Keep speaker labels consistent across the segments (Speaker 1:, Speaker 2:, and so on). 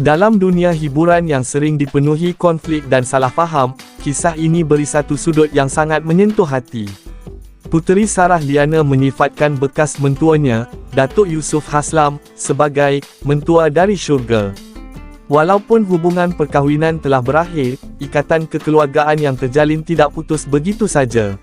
Speaker 1: Dalam dunia hiburan yang sering dipenuhi konflik dan salah faham, kisah ini beri satu sudut yang sangat menyentuh hati. Puteri Sarah Liana menyifatkan bekas mentuanya, Datuk Yusof Haslam, sebagai mentua dari syurga. Walaupun hubungan perkahwinan telah berakhir, ikatan kekeluargaan yang terjalin tidak putus begitu saja.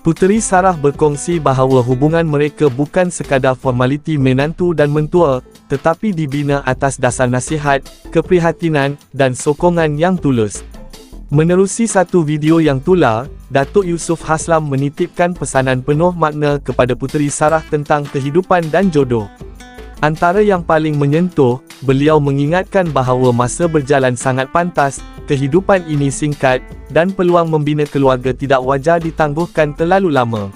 Speaker 1: Puteri Sarah berkongsi bahawa hubungan mereka bukan sekadar formaliti menantu dan mentua, tetapi dibina atas dasar nasihat, keprihatinan, dan sokongan yang tulus. Menerusi satu video yang tular, Datuk Yusof Haslam menitipkan pesanan penuh makna kepada Puteri Sarah tentang kehidupan dan jodoh. Antara yang paling menyentuh, beliau mengingatkan bahawa masa berjalan sangat pantas, kehidupan ini singkat, dan peluang membina keluarga tidak wajar ditangguhkan terlalu lama.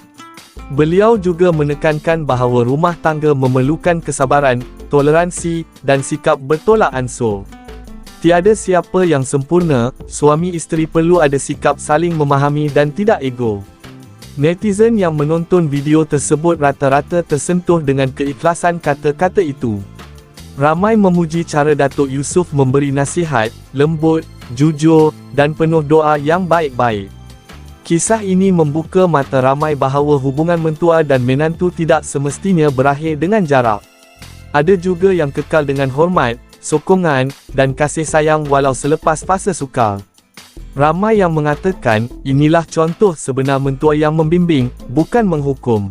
Speaker 1: Beliau juga menekankan bahawa rumah tangga memerlukan kesabaran, toleransi, dan sikap bertolak ansur. Tiada siapa yang sempurna, suami isteri perlu ada sikap saling memahami dan tidak ego. Netizen yang menonton video tersebut rata-rata tersentuh dengan keikhlasan kata-kata itu. Ramai memuji cara Datuk Yusof memberi nasihat, lembut, jujur, dan penuh doa yang baik-baik. Kisah ini membuka mata ramai bahawa hubungan mentua dan menantu tidak semestinya berakhir dengan jarak. Ada juga yang kekal dengan hormat, sokongan, dan kasih sayang walau selepas fasa sukar. Ramai yang mengatakan, inilah contoh sebenar mentua yang membimbing, bukan menghukum.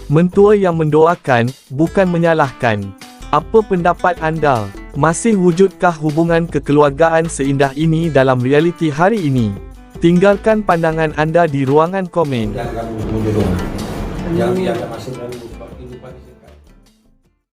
Speaker 1: Mentua yang mendoakan, bukan menyalahkan. Apa pendapat anda? Masih wujudkah hubungan kekeluargaan seindah ini dalam realiti hari ini? Tinggalkan pandangan anda di ruangan komen.
Speaker 2: Yang masuk